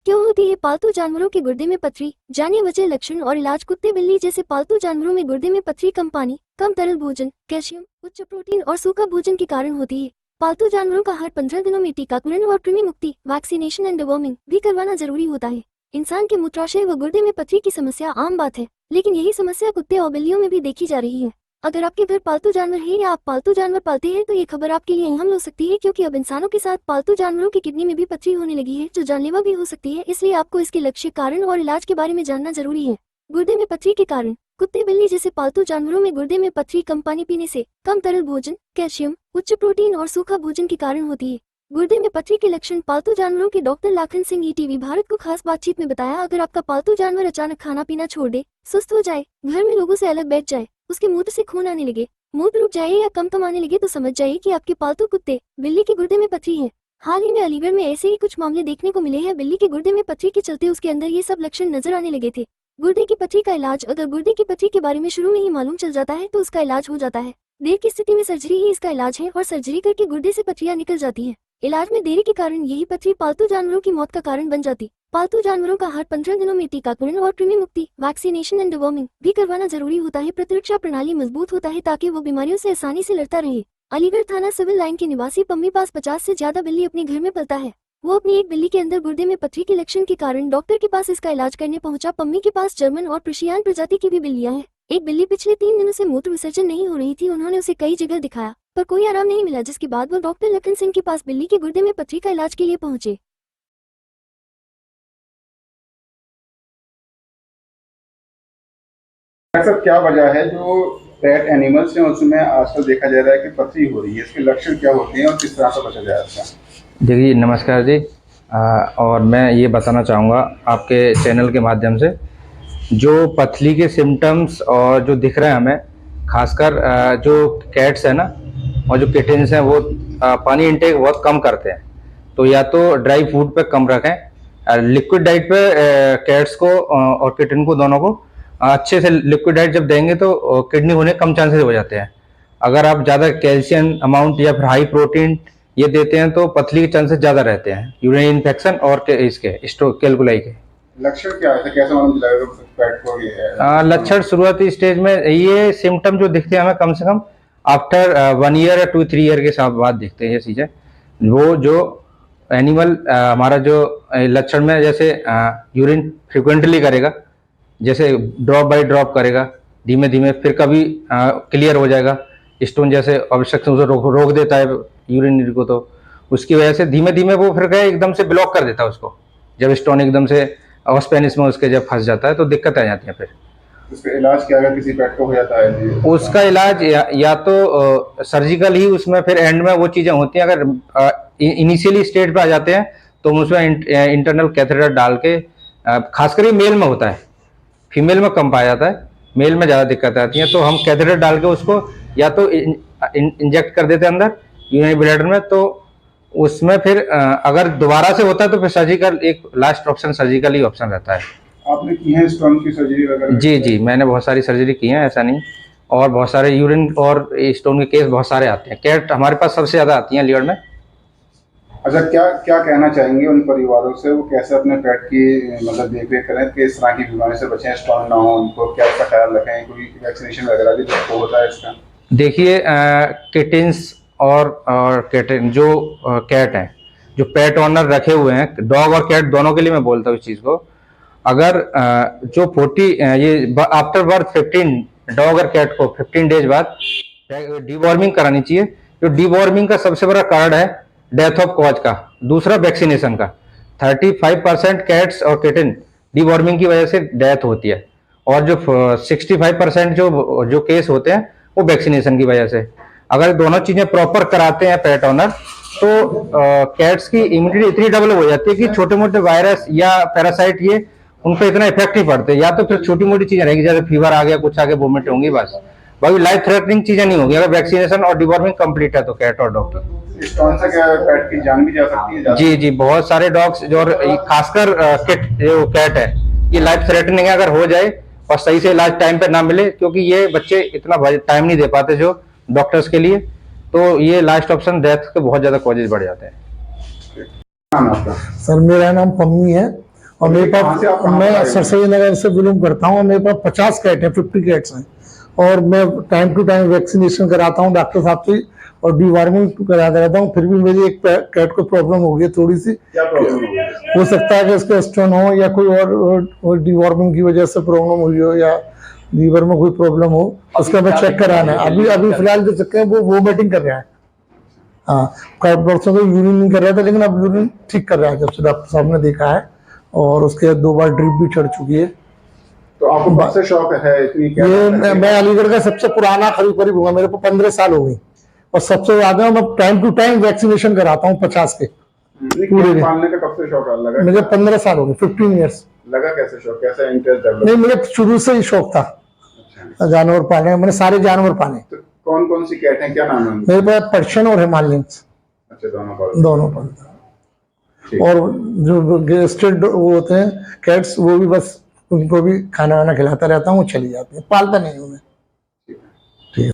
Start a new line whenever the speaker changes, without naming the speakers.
क्यों होती है पालतू जानवरों के गुर्दे में पथरी? जानिए वजह, लक्षण और इलाज। कुत्ते बिल्ली जैसे पालतू जानवरों में गुर्दे में पथरी कम पानी, कम तरल भोजन, कैल्शियम, उच्च प्रोटीन और सूखा भोजन के कारण होती है। पालतू जानवरों का हर 15 दिनों में टीकाकरण और कृमि मुक्ति, वैक्सीनेशन एंड डिवॉर्मिंग भी करवाना जरूरी होता है। इंसान के मूत्राशय व गुर्दे में पथरी की समस्या आम बात है, लेकिन यही समस्या कुत्ते और बिल्लियों में भी देखी जा रही है। अगर आपके घर पालतू जानवर है या आप पालतू जानवर पालते हैं तो ये खबर आपके लिए अहम हो सकती है, क्योंकि अब इंसानों के साथ पालतू जानवरों की किडनी में भी पथरी होने लगी है, जो जानलेवा भी हो सकती है। इसलिए आपको इसके लक्ष्य, कारण और इलाज के बारे में जानना जरूरी है। गुर्दे में पथरी के कारण। कुत्ते बिल्ली जैसे पालतू जानवरों में गुर्दे में पथरी कम पानी पीने से, कम तरल भोजन, कैल्शियम, उच्च प्रोटीन और सूखा भोजन के कारण होती है। गुर्दे में पथरी के लक्षण। पालतू जानवरों के डॉक्टर लाखन सिंह ईटीवी भारत को खास बातचीत में बताया, अगर आपका पालतू जानवर अचानक खाना पीना छोड़ दे, सुस्त हो जाए, घर में लोगों से अलग बैठ जाए, उसके मूत्र से खून आने लगे, मूत्र रुक जाए या कम आने लगे, तो समझ जाइए कि आपके पालतू कुत्ते बिल्ली के गुर्दे में पथरी है। हाल ही में अलीगढ़ में ऐसे ही कुछ मामले देखने को मिले हैं। बिल्ली के गुर्दे में पथरी के चलते उसके अंदर ये सब लक्षण नजर आने लगे थे। गुर्दे की पथरी का इलाज। अगर गुर्दे की पथरी के बारे में शुरू में ही मालूम चल जाता है तो उसका इलाज हो जाता है। देर की स्थिति में सर्जरी ही इसका इलाज है और सर्जरी करके गुर्दे से पथरियां निकल जाती है। इलाज में देरी के कारण यही पथरी पालतू जानवरों की मौत का कारण बन जाती। पालतू जानवरों का हर 15 दिनों में टीकाकरण और कृमि मुक्ति, वैक्सीनेशन एंड डिवॉर्मिंग भी करवाना जरूरी होता है। प्रतिरक्षा प्रणाली मजबूत होता है ताकि वो बीमारियों से आसानी से लड़ता रहे। अलीगढ़ थाना सिविल लाइन के निवासी पम्मी पास 50 से ज्यादा बिल्ली अपने घर में पलता है। वो अपनी एक बिल्ली के अंदर गुर्दे में पथरी के लक्षण के कारण डॉक्टर के पास इसका इलाज करने पहुंचा। पम्मी के पास जर्मन और प्रुशियन प्रजाति की भी बिल्लियां हैं। एक बिल्ली पिछले 3 दिनों से मूत्र विसर्जन नहीं हो रही थी। उन्होंने उसे कई जगह दिखाया पर कोई आराम नहीं मिला, जिसके बाद वो डॉक्टर लखन सिंह के पास बिल्ली के गुर्दे में पथरी का इलाज के लिए पहुंचे।
सर, क्या वजह है जो पेट एनिमल्स हैं उसमें आजकल देखा जा रहा है कि पथरी हो रही है? इसके लक्षण क्या होते हैं और किस तरह से बचा जाए इसका?
देखिए, नमस्कार जी। और मैं ये बताना चाहूँगा आपके चैनल के माध्यम से, जो पथरी के सिम्टम्स और जो दिख रहे हैं हमें, खासकर जो कैट्स है ना और जो किटन्स हैं, वो पानी इंटेक बहुत कम करते हैं। तो या तो ड्राई फूड पे कम रखें, लिक्विड डाइट पे कैट्स को और किटन को, दोनों को अच्छे से लिक्विड डाइट जब देंगे तो किडनी होने कम चांसेस हो जाते हैं। अगर आप ज़्यादा कैल्शियम अमाउंट या फिर हाई प्रोटीन ये देते हैं तो पथरी के चांसेस ज़्यादा रहते हैं, यूरिन इन्फेक्शन और इसके स्ट्रोक, कैलकुलाई के।
लक्षण क्या है, कैसे मालूम चलेगा पेट को ये है?
लक्षण शुरुआती स्टेज में ये सिम्टम जो दिखते हैं हमें कम से कम आफ्टर 1 ईयर या 2-3 ईयर के साथ बाद दिखते हैं ये चीज़ें। वो जो एनिमल हमारा जो लक्षण में, जैसे यूरिन फ्रिक्वेंटली करेगा, जैसे ड्रॉप बाय ड्रॉप करेगा धीमे धीमे, फिर कभी क्लियर हो जाएगा, स्टोन जैसे ऑब्स्ट्रक्शन उसे रोक देता है यूरिनरी को, तो उसकी वजह से धीमे धीमे वो फिर गए एकदम से ब्लॉक कर देता है उसको। जब स्टोन एकदम से ऑस्पेनिस में उसके जब फंस जाता है तो दिक्कत आ जाती है। फिर
उसका इलाज क्या है? किसी पेट को हो जाता है
उसका इलाज या तो सर्जिकल ही, उसमें फिर एंड में वो चीज़ें होती हैं। अगर इनिशियली स्टेज पे आ जाते हैं तो उसमें इंटरनल कैथेटर डाल के, खासकर ये मेल में होता है, फीमेल में कम पाया जाता है, मेल में ज़्यादा दिक्कत आती है। तो हम कैथेटर डाल के उसको या तो इंजेक्ट कर देते हैं अंदर यूरिनरी ब्लैडर में, तो उसमें फिर अगर दोबारा से होता है तो फिर सर्जिकल, एक लास्ट ऑप्शन सर्जिकल ही ऑप्शन रहता है।
आपने की है स्टोन की सर्जरी वगैरह?
जी जी, मैंने बहुत सारी सर्जरी की है, ऐसा नहीं। और बहुत सारे यूरिन और स्टोन के केस बहुत सारे आते हैं। कैट हमारे पास सबसे ज़्यादा आती हैं लीवर में।
अच्छा, क्या क्या कहना चाहेंगे उन परिवारों से, वो कैसे अपने पेट की मतलब देख रेख करें कि इस तरह की बीमारी से बचें, स्ट्रॉन्ग ना हो, उनको क्या इसका ख्याल रखें? कोई वैक्सीनेशन वगैरह भी तो होता है इसका?
देखिए, किटन्स और कैटन जो कैट हैं, जो पेट ऑनर रखे हुए हैं, डॉग और कैट दोनों के लिए मैं बोलता हूँ इस चीज़ को। अगर जो 40 ये आफ्टर बर्थ 15 डॉग और कैट को 15 डेज बाद डीवॉर्मिंग करानी चाहिए। जो डीवॉर्मिंग का सबसे बड़ा कारण है डेथ ऑफ कॉज का। दूसरा वैक्सीनेशन का। 35% कैट्स और किटन डीवॉर्मिंग की वजह से डेथ होती है, और जो 65% जो केस होते हैं वो वैक्सीनेशन की वजह से। अगर दोनों चीजें प्रॉपर कराते हैं पेट ऑनर तो कैट्स की इम्यूनिटी इतनी डबल हो जाती है कि छोटे मोटे वायरस या पैरासाइट ये उन पर इतना इफेक्ट नहीं पड़ते। या तो फिर छोटी मोटी चीजें रहेगी, जैसे फीवर आ गया, कुछ आ गया, वोमिट होंगी, बस। बाकी लाइफ थ्रेटनिंग चीजें नहीं होगी अगर वैक्सीनेशन और डिवॉर्मिंग कंप्लीट है तो कैट और डॉग की।
स्टोन से क्या पेट की जान भी जा सकती है?
जी जी, बहुत सारे डॉग्स जो, खासकर किट जो कैट है, ये लाइफ थ्रेटनिंग है अगर हो जाए और सही से इलाज टाइम पे ना मिले, क्योंकि ये बच्चे इतना टाइम नहीं दे पाते जो डॉक्टर्स के लिए, तो ये लास्ट ऑप्शन डेथ के बहुत ज्यादा कॉजेज बढ़ जाते हैं।
नाम है आपका?
सर मेरा नाम पम्मी है। और मेरे
कहाँ से आप
पास
कहाँ पर आए
मैं
हुए हैं?
सरसई नगर से बिलोंग करता हूँ। मेरे पास 50 कैट हैं, 50 कैट्स हैं, और मैं टाइम टू टाइम वैक्सीनेशन कराता हूँ डॉक्टर साहब से, और डिवॉर्मिंग कराता रहता हूँ। फिर भी मेरी एक कैट को प्रॉब्लम हो गई थोड़ी सी।
क्या प्रॉब्लम हो गई?
हो सकता है कि इसका स्टोन हो, या कोई और डिवॉर्मिंग की वजह से प्रॉब्लम हुई हो, या लीवर में कोई प्रॉब्लम हो, उसका मैं चेक कराना है। अभी फिलहाल जो चेक है वो वोमिटिंग कर रहा है। हाँ, कई वर्षों से यूरिन नहीं कर रहा था, लेकिन अब यूरिन ठीक कर रहा है जब से डॉक्टर साहब ने देखा है, और उसके 2 बार ड्रिप भी चढ़ चुकी है।
तो आपको कब से शौक है इतनी क्या
ये मैं अलीगढ़ का सबसे पुराना करीब करीब हुआ, मेरे को 15 साल हो गई, और सबसे ज्यादा मैं टाइम टू टाइम वैक्सीनेशन कराता हूँ 50 के। पूरे दिन
पालने का कब से शौक लगा?
मुझे 15 साल हो गए, 15 ईयर्स।
लगा कैसे शौक, कैसा इंटरेस्ट डेवलप?
नहीं, मुझे शुरू से ही शौक था
अच्छा,
जानवर पालने का। मैंने सारे जानवर पाले।
तो कौन कौन सी कैट हैं, क्या नाम है उनके?
मेरे पास पर्शियन और हिमालयन
अच्छा, दोनों पालते हैं।
दोनों पालता हूं।
ठीक।
और जो गेस्टेड वो होते हैं कैट्स, वो भी बस उनको भी खाना वाना खिलाता रहता हूँ, वो चली जाती है, पालता नहीं हूँ मैं।